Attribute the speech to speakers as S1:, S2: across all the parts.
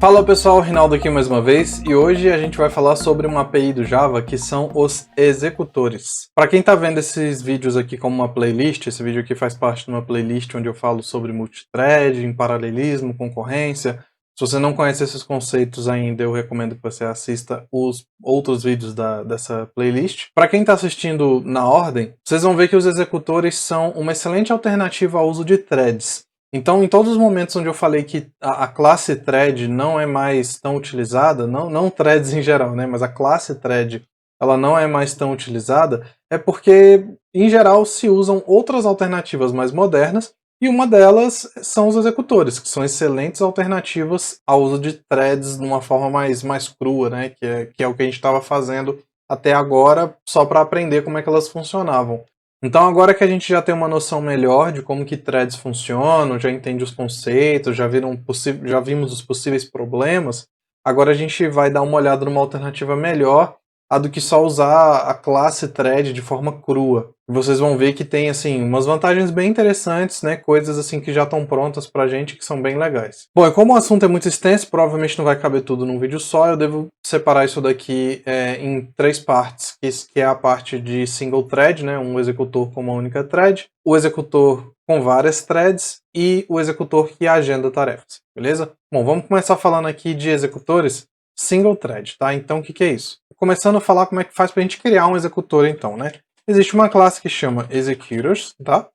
S1: Fala pessoal, Rinaldo aqui mais uma vez e hoje a gente vai falar sobre uma API do Java que são os executores. Para quem está vendo esses vídeos aqui como uma playlist, esse vídeo aqui faz parte de uma playlist onde eu falo sobre multithread, paralelismo, concorrência. Se você não conhece esses conceitos ainda, eu recomendo que você assista os outros vídeos dessa playlist. Para quem está assistindo na ordem, vocês vão ver que os executores são uma excelente alternativa ao uso de threads. Então, em todos os momentos onde eu falei que a classe thread não é mais tão utilizada, não threads em geral, né, mas a classe thread ela não é mais tão utilizada, é porque, em geral, se usam outras alternativas mais modernas, e uma delas são os executores, que são excelentes alternativas ao uso de threads de uma forma mais crua, né, que é o que a gente estava fazendo até agora, só para aprender como é que elas funcionavam. Então agora que a gente já tem uma noção melhor de como que threads funcionam, já entende os conceitos, já vimos os possíveis problemas, agora a gente vai dar uma olhada numa alternativa melhor a do que só usar a classe thread de forma crua. Vocês vão ver que tem assim umas vantagens bem interessantes, né, coisas assim que já estão prontas pra gente que são bem legais. Bom, e como o assunto é muito extenso, provavelmente não vai caber tudo num vídeo só, eu devo separar isso daqui em três partes, que é a parte de single thread, né, um executor com uma única thread, o executor com várias threads e o executor que agenda tarefas, beleza? Bom, vamos começar falando aqui de executores single thread, tá? Então o que é isso? Começando a falar como é que faz pra gente criar um executor então, né? Existe uma classe que chama executors, tá?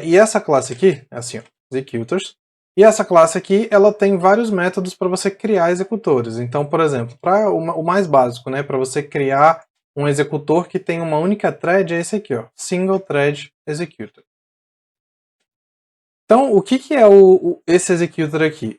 S1: E essa classe aqui, é assim, ó, executors, e essa classe aqui, ela tem vários métodos para você criar executores. Então, por exemplo, para o mais básico, né, para você criar um executor que tem uma única thread, é esse aqui, ó, single thread executor. Então, o que é esse executor aqui?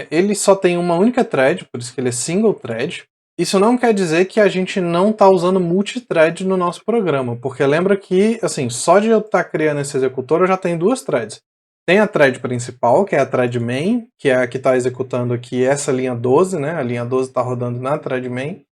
S1: Ele só tem uma única thread, por isso que ele é single thread. Isso não quer dizer que a gente não está usando multithread no nosso programa, porque lembra que, assim, só de eu estar criando esse executor eu já tenho duas threads. Tem a thread principal, que é a thread main, que é a que está executando aqui essa linha 12, né? A linha 12 está rodando na thread main.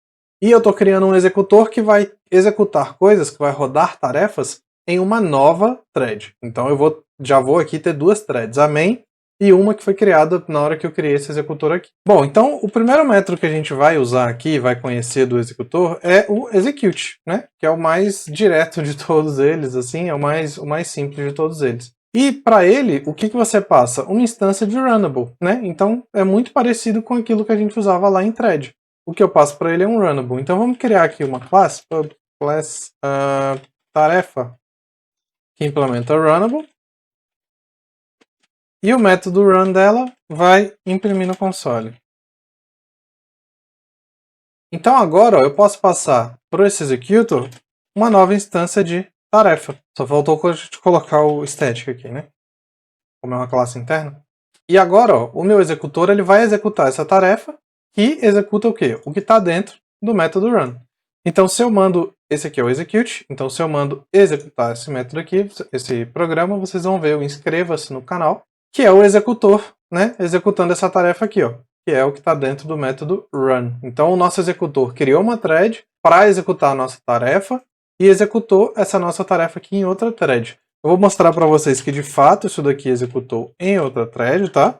S1: E eu estou criando um executor que vai executar coisas, que vai rodar tarefas em uma nova thread. Então eu já vou aqui ter duas threads, a main e uma que foi criada na hora que eu criei esse executor aqui. Bom, então o primeiro método que a gente vai usar aqui, vai conhecer do executor, é o execute, né? Que é o mais direto de todos eles, assim, é o mais simples de todos eles. E para ele, o que você passa? Uma instância de runnable, né? Então é muito parecido com aquilo que a gente usava lá em thread. O que eu passo para ele é um runnable. Então vamos criar aqui uma classe, class tarefa, que implementa runnable. E o método run dela vai imprimir no console. Então agora ó, eu posso passar para esse executor uma nova instância de tarefa. Só faltou a gente colocar o static aqui, né? Como é uma classe interna. E agora ó, o meu executor ele vai executar essa tarefa que executa o quê? O que está dentro do método run. Então se eu mando, esse aqui é o execute, então se eu mando executar esse método aqui, esse programa, vocês vão ver o inscreva-se no canal, que é o executor, né, executando essa tarefa aqui, ó, que é o que está dentro do método run. Então o nosso executor criou uma thread para executar a nossa tarefa e executou essa nossa tarefa aqui em outra thread. Eu vou mostrar para vocês que de fato isso daqui executou em outra thread, tá?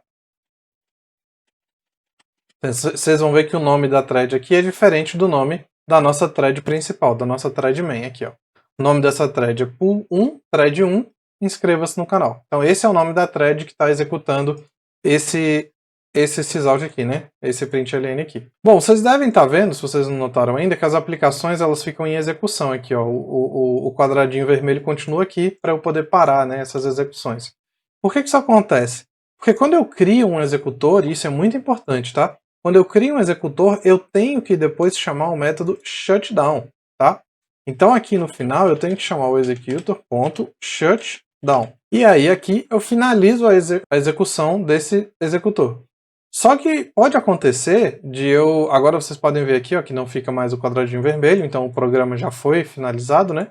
S1: Vocês vão ver que o nome da thread aqui é diferente do nome da nossa thread principal, da nossa thread main aqui, ó. O nome dessa thread é pool1, thread 1, inscreva-se no canal. Então esse é o nome da thread que está executando esse sysout aqui, né? Esse println aqui. Bom, vocês devem estar vendo, se vocês não notaram ainda, que as aplicações elas ficam em execução aqui, ó. O quadradinho vermelho continua aqui para eu poder parar, né, essas execuções. Por que isso acontece? Porque quando eu crio um executor, e isso é muito importante, tá? Quando eu crio um executor, eu tenho que depois chamar o método shutdown, tá? Então aqui no final eu tenho que chamar o executor.shutdown. E aí aqui eu finalizo a execução desse executor. Só que pode acontecer de eu... Agora vocês podem ver aqui ó, que não fica mais o quadradinho vermelho, então o programa já foi finalizado, né?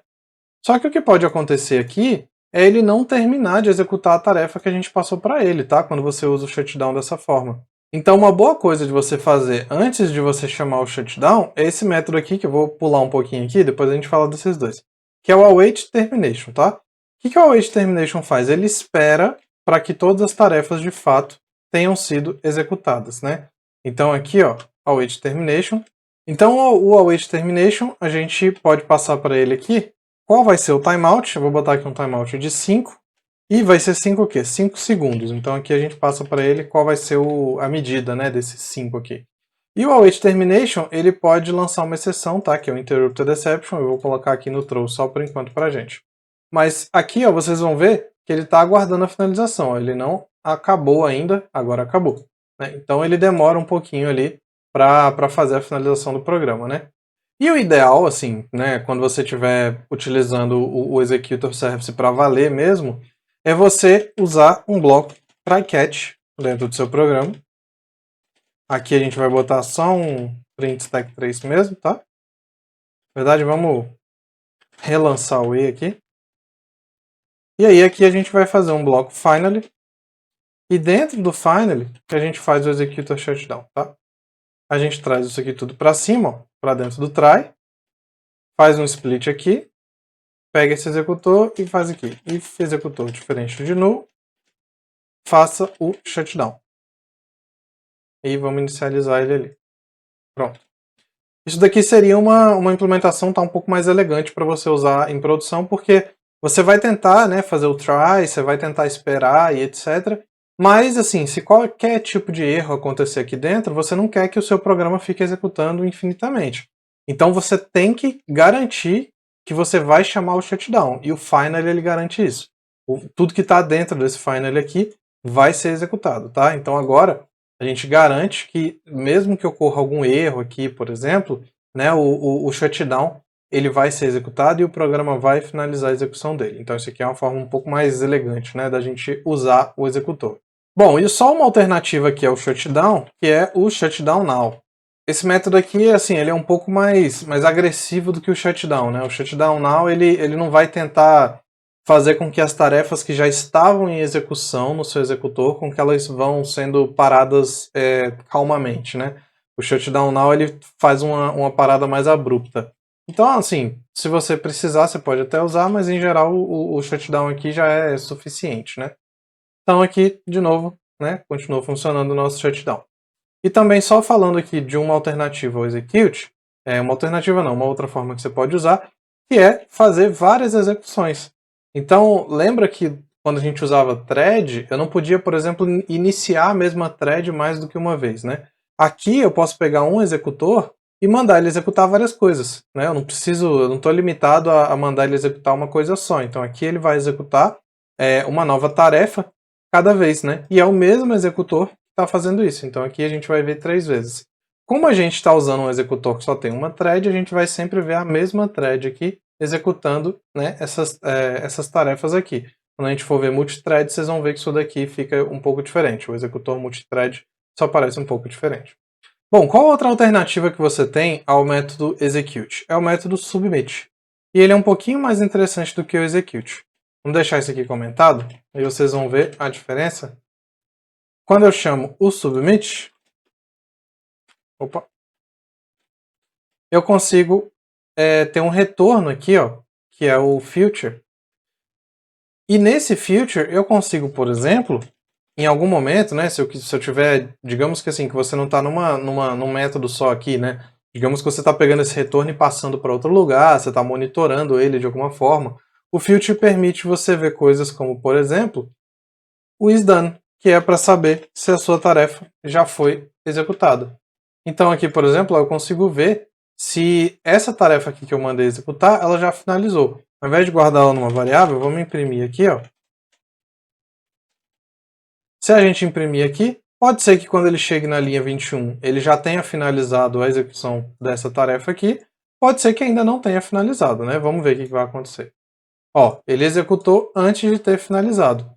S1: Só que o que pode acontecer aqui é ele não terminar de executar a tarefa que a gente passou para ele, tá? Quando você usa o shutdown dessa forma. Então uma boa coisa de você fazer antes de você chamar o shutdown é esse método aqui, que eu vou pular um pouquinho aqui, depois a gente fala desses dois, que é o await termination, tá? O que o await termination faz? Ele espera para que todas as tarefas de fato tenham sido executadas, né? Então aqui, ó, await termination. Então o await termination, a gente pode passar para ele aqui qual vai ser o timeout. Eu vou botar aqui um timeout de 5. E vai ser 5 o quê? 5 segundos. Então aqui a gente passa para ele qual vai ser a medida, né, desses 5 aqui. E o await termination, ele pode lançar uma exceção, tá? Que é o interrupted exception. Eu vou colocar aqui no throw só por enquanto pra gente. Mas aqui, ó, vocês vão ver que ele está aguardando a finalização. Ele não acabou ainda, agora acabou, né? Então ele demora um pouquinho ali para fazer a finalização do programa, né? E o ideal, assim, né, quando você estiver utilizando o executor service para valer mesmo, é você usar um bloco try-catch dentro do seu programa. Aqui a gente vai botar só um print stack trace mesmo, tá? Na verdade, vamos relançar o E aqui. E aí aqui a gente vai fazer um bloco finally. E dentro do finally, que a gente faz o executor shutdown, tá? A gente traz isso aqui tudo para cima, ó, para dentro do try. Faz um split aqui. Pega esse executor e faz aqui. If executor diferente de null, faça o shutdown. E vamos inicializar ele ali. Pronto. Isso daqui seria uma implementação tá, um pouco mais elegante para você usar em produção, porque você vai tentar, né, fazer o try, você vai tentar esperar e etc. Mas, assim, se qualquer tipo de erro acontecer aqui dentro, você não quer que o seu programa fique executando infinitamente. Então você tem que garantir que você vai chamar o shutdown. E o final ele garante isso. Tudo que está dentro desse final aqui vai ser executado, tá? Então agora a gente garante que, mesmo que ocorra algum erro aqui, por exemplo, né, o shutdown ele vai ser executado e o programa vai finalizar a execução dele. Então isso aqui é uma forma um pouco mais elegante, né, da gente usar o executor. Bom, e só uma alternativa aqui é o shutdown, que é o shutdown now. Esse método aqui, assim, ele é um pouco mais agressivo do que o shutdown, né? O shutdown now, ele não vai tentar fazer com que as tarefas que já estavam em execução no seu executor, com que elas vão sendo paradas calmamente, né? O shutdown now, ele faz uma parada mais abrupta. Então, assim, se você precisar, você pode até usar, mas em geral o shutdown aqui já é suficiente, né? Então aqui, de novo, né, continua funcionando o nosso shutdown. E também só falando aqui de uma alternativa ao execute, uma alternativa não, uma outra forma que você pode usar, que é fazer várias execuções. Então lembra que quando a gente usava thread, eu não podia, por exemplo, iniciar a mesma thread mais do que uma vez, né? Aqui eu posso pegar um executor e mandar ele executar várias coisas, né? Eu não estou limitado a mandar ele executar uma coisa só. Então aqui ele vai executar uma nova tarefa cada vez, né? E é o mesmo executor que está fazendo isso. Então aqui a gente vai ver 3 vezes. Como a gente está usando um executor que só tem uma thread, a gente vai sempre ver a mesma thread aqui executando, né, essas tarefas aqui. Quando a gente for ver multithread, vocês vão ver que isso daqui fica um pouco diferente. O executor multithread só parece um pouco diferente. Bom, qual outra alternativa que você tem ao método execute? É o método submit. E ele é um pouquinho mais interessante do que o execute. Vamos deixar isso aqui comentado, e vocês vão ver a diferença. Quando eu chamo o submit, eu consigo ter um retorno aqui, ó, que é o future. E nesse future eu consigo, por exemplo, em algum momento, né, se eu tiver, digamos que assim, que você não está num método só aqui, né, digamos que você está pegando esse retorno e passando para outro lugar, você está monitorando ele de alguma forma, o future permite você ver coisas como, por exemplo, o is done, que é para saber se a sua tarefa já foi executada. Então aqui, por exemplo, eu consigo ver se essa tarefa aqui que eu mandei executar, ela já finalizou. Ao invés de guardar ela numa variável, vamos imprimir aqui, ó. Se a gente imprimir aqui, pode ser que quando ele chegue na linha 21, ele já tenha finalizado a execução dessa tarefa aqui. Pode ser que ainda não tenha finalizado, né? Vamos ver o que vai acontecer. Ó, ele executou antes de ter finalizado.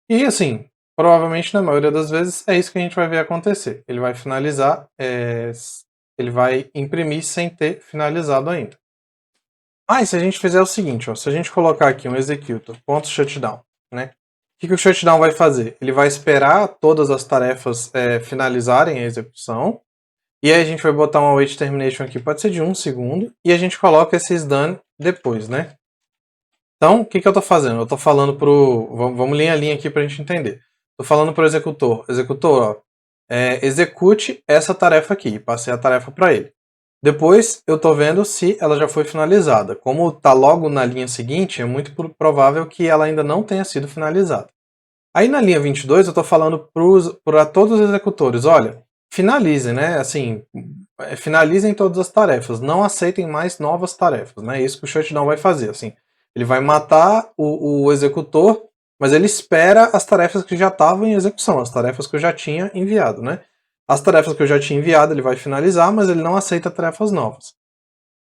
S1: E assim, provavelmente na maioria das vezes é isso que a gente vai ver acontecer. Ele vai finalizar, ele vai imprimir sem ter finalizado ainda. E se a gente fizer o seguinte, ó, se a gente colocar aqui um executor.shutdown, né? O que o shutdown vai fazer? Ele vai esperar todas as tarefas finalizarem a execução, e aí a gente vai botar um await termination aqui, pode ser de 1 segundo, e a gente coloca esses done depois, né? Então, o que eu estou fazendo? Eu estou falando para o... Vamos linha a linha aqui para a gente entender. Estou falando para o executor. Executor, ó, execute essa tarefa aqui. Passei a tarefa para ele. Depois eu estou vendo se ela já foi finalizada. Como está logo na linha seguinte, é muito provável que ela ainda não tenha sido finalizada. Aí na linha 22 eu estou falando para todos os executores, olha, finalizem, né? Assim, finalizem todas as tarefas, não aceitem mais novas tarefas, né? É isso que o shutdown vai fazer, assim. Ele vai matar o executor, mas ele espera as tarefas que já estavam em execução, as tarefas que eu já tinha enviado, né? As tarefas que eu já tinha enviado ele vai finalizar, mas ele não aceita tarefas novas.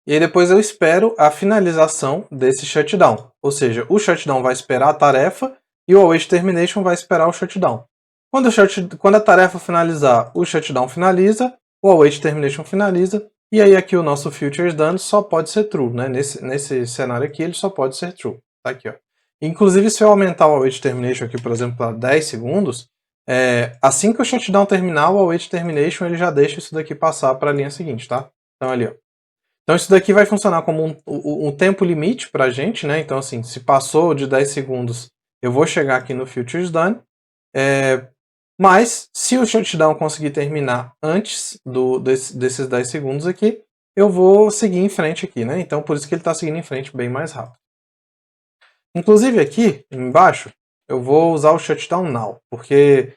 S1: E aí depois eu espero a finalização desse shutdown. Ou seja, o shutdown vai esperar a tarefa e o await termination vai esperar o shutdown. Quando a tarefa finalizar, o shutdown finaliza, o await termination finaliza, e aí aqui o nosso future is done só pode ser true, né? Nesse cenário aqui ele só pode ser true. Tá aqui, ó. Inclusive se eu aumentar o await termination aqui, por exemplo, para 10 segundos, assim que o shutdown terminar, o await termination ele já deixa isso daqui passar para a linha seguinte, tá? Então ali, ó. Então isso daqui vai funcionar como um tempo limite para a gente, né? Então assim, se passou de 10 segundos, eu vou chegar aqui no future is done. Mas se o shutdown conseguir terminar antes desses 10 segundos aqui, eu vou seguir em frente aqui, né? Então por isso que ele está seguindo em frente bem mais rápido. Inclusive aqui embaixo, eu vou usar o shutdown now, porque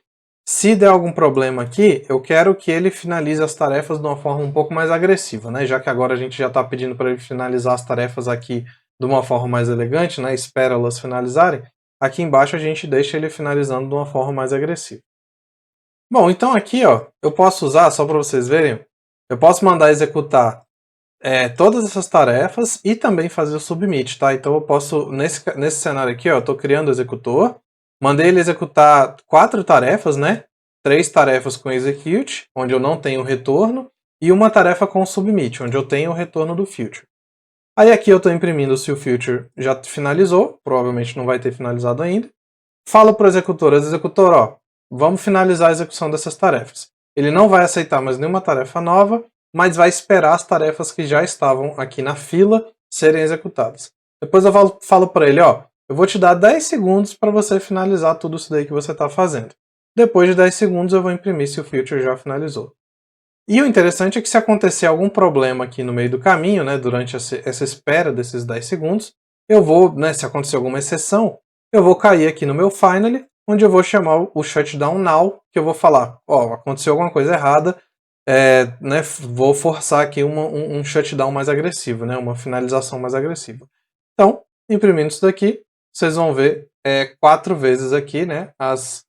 S1: se der algum problema aqui, eu quero que ele finalize as tarefas de uma forma um pouco mais agressiva, né? Já que agora a gente já está pedindo para ele finalizar as tarefas aqui de uma forma mais elegante, né? Espera elas finalizarem. Aqui embaixo a gente deixa ele finalizando de uma forma mais agressiva. Bom, então aqui, ó, eu posso usar, só para vocês verem, eu posso mandar executar todas essas tarefas e também fazer o submit, tá? Então eu posso, nesse cenário aqui, ó, eu estou criando o executor, mandei ele executar 4 tarefas, né? 3 tarefas com execute, onde eu não tenho retorno, e uma tarefa com submit, onde eu tenho o retorno do future. Aí aqui eu estou imprimindo se o future já finalizou, provavelmente não vai ter finalizado ainda. Falo para o executor, ó, vamos finalizar a execução dessas tarefas. Ele não vai aceitar mais nenhuma tarefa nova, mas vai esperar as tarefas que já estavam aqui na fila serem executadas. Depois eu falo para ele, ó, eu vou te dar 10 segundos para você finalizar tudo isso daí que você está fazendo. Depois de 10 segundos eu vou imprimir se o future já finalizou. E o interessante é que se acontecer algum problema aqui no meio do caminho, né, durante essa espera desses 10 segundos, eu vou, né, se acontecer alguma exceção, eu vou cair aqui no meu finally, onde eu vou chamar o shutdown now, que eu vou falar, ó, aconteceu alguma coisa errada, né, vou forçar aqui um shutdown mais agressivo, né, uma finalização mais agressiva. Então, imprimindo isso daqui, vocês vão ver 4 vezes aqui, né, as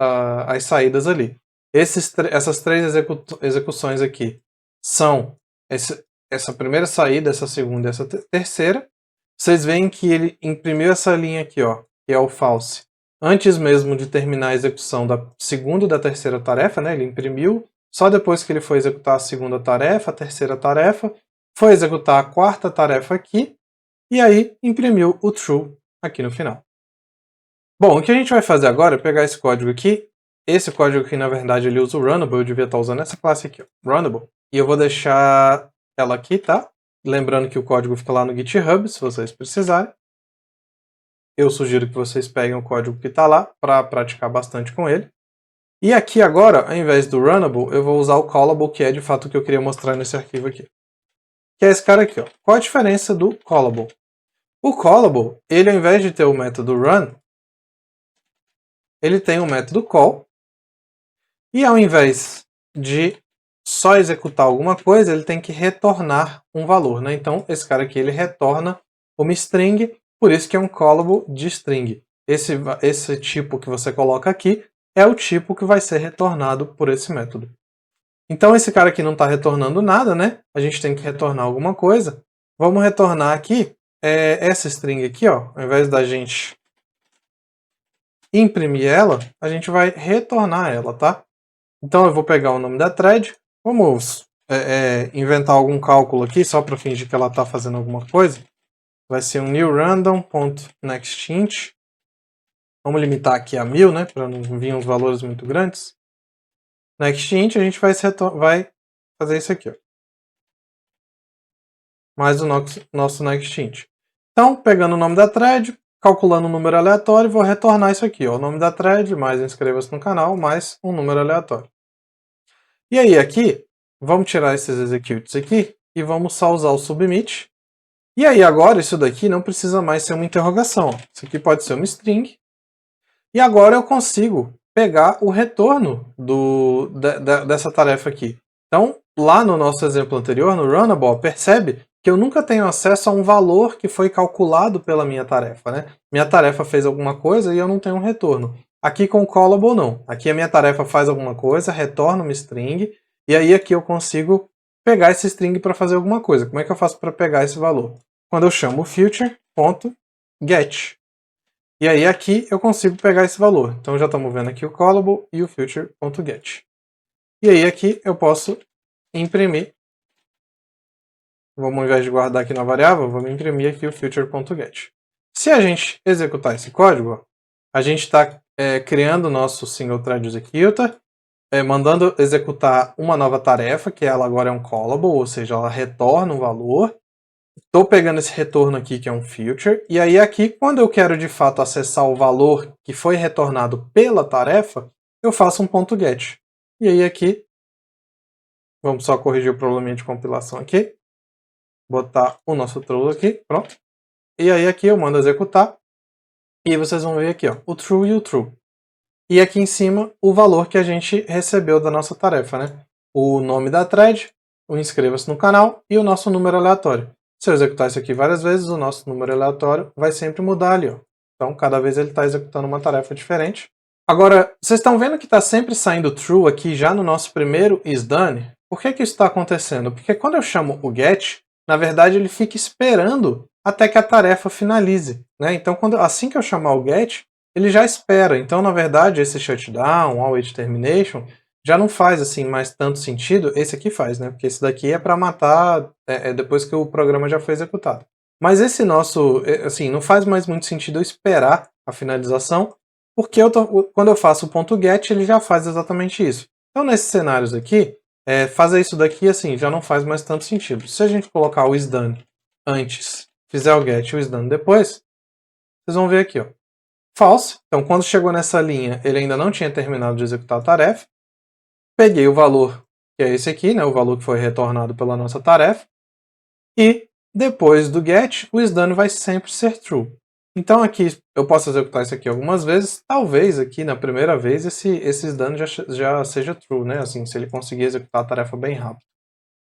S1: saídas ali. Essas 3 execuções aqui são essa primeira saída, essa segunda e essa terceira. Vocês veem que ele imprimiu essa linha aqui, ó, que é o false, antes mesmo de terminar a execução da segunda e da terceira tarefa, né? Ele imprimiu, só depois que ele foi executar a segunda tarefa, a terceira tarefa, foi executar a quarta tarefa aqui, e aí imprimiu o true aqui no final. Bom, o que a gente vai fazer agora é pegar esse código aqui. Esse código aqui, na verdade, ele usa o Runnable, eu devia estar usando essa classe aqui, ó, Runnable. E eu vou deixar ela aqui, tá? Lembrando que o código fica lá no GitHub, se vocês precisarem. Eu sugiro que vocês peguem o código que está lá para praticar bastante com ele. E aqui agora, ao invés do Runnable, eu vou usar o Callable, que é de fato o que eu queria mostrar nesse arquivo aqui. Que é esse cara aqui, ó. Qual a diferença do Callable? O Callable, ele ao invés de ter o método Run, ele tem o método Call. E ao invés de só executar alguma coisa, ele tem que retornar um valor, né? Então, esse cara aqui, ele retorna uma string, por isso que é um callable de string. Esse tipo que você coloca aqui é o tipo que vai ser retornado por esse método. Então, esse cara aqui não está retornando nada, né? A gente tem que retornar alguma coisa. Vamos retornar aqui essa string aqui, ó. Ao invés da gente imprimir ela, a gente vai retornar ela, tá? Então eu vou pegar o nome da thread, vamos inventar algum cálculo aqui, só para fingir que ela está fazendo alguma coisa. Vai ser um new random.nextInt. Vamos limitar aqui a 1000, né, para não vir uns valores muito grandes. NextInt, a gente vai fazer isso aqui, ó. Mais o nosso NextInt. Então, pegando o nome da thread, calculando um número aleatório, vou retornar isso aqui, ó, o nome da thread, mais inscreva-se no canal, mais um número aleatório. E aí aqui, vamos tirar esses executes aqui e vamos só usar o submit. E aí agora isso daqui não precisa mais ser uma interrogação. Isso aqui pode ser uma string. E agora eu consigo pegar o retorno dessa tarefa aqui. Então, lá no nosso exemplo anterior, no Runnable, percebe que eu nunca tenho acesso a um valor que foi calculado pela minha tarefa, né? Minha tarefa fez alguma coisa e eu não tenho um retorno. Aqui com o Callable não. Aqui a minha tarefa faz alguma coisa, retorna uma string, e aí aqui eu consigo pegar esse string para fazer alguma coisa. Como é que eu faço para pegar esse valor? Quando eu chamo future.get. E aí aqui eu consigo pegar esse valor. Então já estamos vendo aqui o Callable e o future.get. E aí aqui eu posso imprimir. Vamos, ao invés de guardar aqui na variável, vamos imprimir aqui o future.get. Se a gente executar esse código, a gente está criando o nosso single thread executor, mandando executar uma nova tarefa, que ela agora é um callable, ou seja, ela retorna um valor. Estou pegando esse retorno aqui, que é um future, e aí aqui, quando eu quero de fato acessar o valor que foi retornado pela tarefa, eu faço um ponto .get. E aí aqui, vamos só corrigir o probleminha de compilação aqui, botar o nosso true aqui, pronto. E aí aqui eu mando executar, e vocês vão ver aqui, ó, o true e o true. E aqui em cima, o valor que a gente recebeu da nossa tarefa, né? O nome da thread, o inscreva-se no canal e o nosso número aleatório. Se eu executar isso aqui várias vezes, o nosso número aleatório vai sempre mudar ali, ó. Então, cada vez ele está executando uma tarefa diferente. Agora, vocês estão vendo que está sempre saindo true aqui já no nosso primeiro isDone? Por que isso está acontecendo? Porque quando eu chamo o get, na verdade ele fica esperando até que a tarefa finalize, né? Então, assim que eu chamar o get, ele já espera. Então, na verdade, esse shutdown, await termination, já não faz assim mais tanto sentido. Esse aqui faz, né? Porque esse daqui é para matar depois que o programa já foi executado. Mas esse nosso, assim, não faz mais muito sentido eu esperar a finalização, porque quando eu faço o ponto .get, ele já faz exatamente isso. Então, nesses cenários aqui, fazer isso daqui, assim, já não faz mais tanto sentido. Se a gente colocar o isDone antes, fizer o get e o isDone depois, vocês vão ver aqui, ó. False. Então, quando chegou nessa linha, ele ainda não tinha terminado de executar a tarefa. Peguei o valor, que é esse aqui, né, o valor que foi retornado pela nossa tarefa. E depois do get, o isDone vai sempre ser true. Então aqui eu posso executar isso aqui algumas vezes. Talvez aqui na primeira vez esse isDone já seja true, né? Assim, se ele conseguir executar a tarefa bem rápido.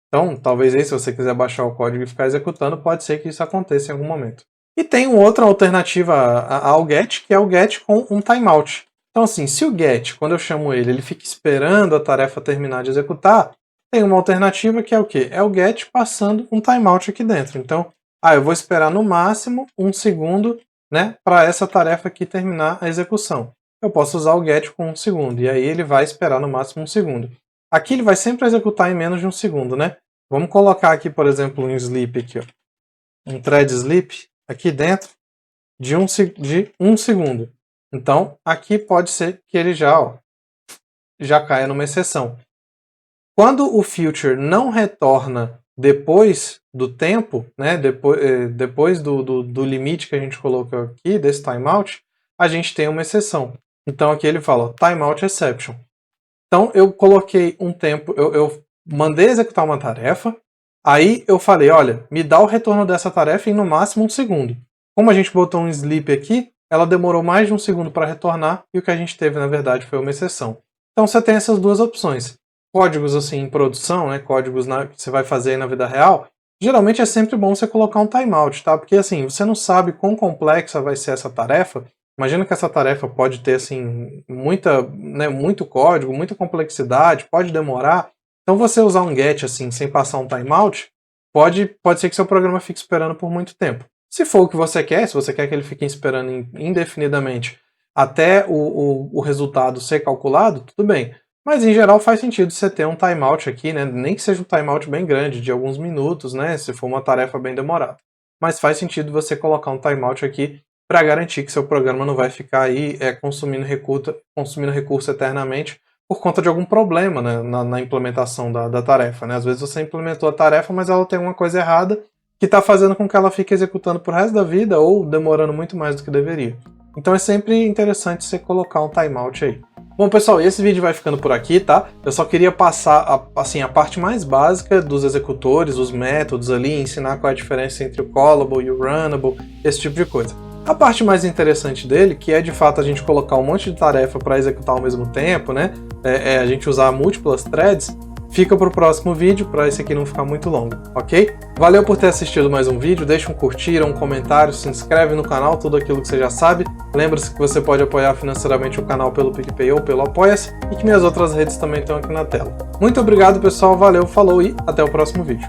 S1: Então, talvez aí, se você quiser baixar o código e ficar executando, pode ser que isso aconteça em algum momento. E tem uma outra alternativa ao get, que é o get com um timeout. Então, assim, se o get, quando eu chamo ele, ele fica esperando a tarefa terminar de executar, tem uma alternativa que é o quê? É o get passando um timeout aqui dentro. Então, eu vou esperar no máximo 1 segundo, né, para essa tarefa aqui terminar a execução. Eu posso usar o get com 1 segundo, e aí ele vai esperar no máximo 1 segundo. Aqui ele vai sempre executar em menos de 1 segundo, né? Vamos colocar aqui, por exemplo, um sleep aqui, ó. Um thread sleep aqui dentro de 1 segundo. Então, aqui pode ser que ele já caia numa exceção. Quando o future não retorna depois do tempo, né, depois do limite que a gente colocou aqui, desse timeout, a gente tem uma exceção. Então aqui ele fala, timeout exception. Então eu coloquei um tempo, eu mandei executar uma tarefa, aí eu falei, olha, me dá o retorno dessa tarefa em no máximo 1 segundo. Como a gente botou um sleep aqui, ela demorou mais de 1 segundo para retornar, e o que a gente teve, na verdade, foi uma exceção. Então você tem essas duas opções. Códigos assim em produção, né, códigos que você vai fazer aí na vida real, geralmente é sempre bom você colocar um timeout, tá? Porque assim, você não sabe quão complexa vai ser essa tarefa. Imagina que essa tarefa pode ter assim muito código, muita complexidade, pode demorar. Então você usar um get assim sem passar um timeout, pode ser que seu programa fique esperando por muito tempo. Se for o que você quer, se você quer que ele fique esperando indefinidamente até o resultado ser calculado, tudo bem. Mas em geral faz sentido você ter um timeout aqui, né? Nem que seja um timeout bem grande, de alguns minutos, né? Se for uma tarefa bem demorada. Mas faz sentido você colocar um timeout aqui para garantir que seu programa não vai ficar aí consumindo recurso eternamente por conta de algum problema, né, na implementação da tarefa, né? Às vezes você implementou a tarefa, mas ela tem uma coisa errada que está fazendo com que ela fique executando por resto da vida ou demorando muito mais do que deveria. Então é sempre interessante você colocar um timeout aí. Bom, pessoal, esse vídeo vai ficando por aqui, tá? Eu só queria passar a parte mais básica dos executores, os métodos ali, ensinar qual é a diferença entre o callable e o runnable, esse tipo de coisa. A parte mais interessante dele, que é de fato a gente colocar um monte de tarefa para executar ao mesmo tempo, né? A gente usar múltiplas threads, fica para o próximo vídeo, para esse aqui não ficar muito longo, ok? Valeu por ter assistido mais um vídeo, deixa um curtir, um comentário, se inscreve no canal, tudo aquilo que você já sabe. Lembra-se que você pode apoiar financeiramente o canal pelo PicPay ou pelo Apoia-se, e que minhas outras redes também estão aqui na tela. Muito obrigado, pessoal, valeu, falou e até o próximo vídeo.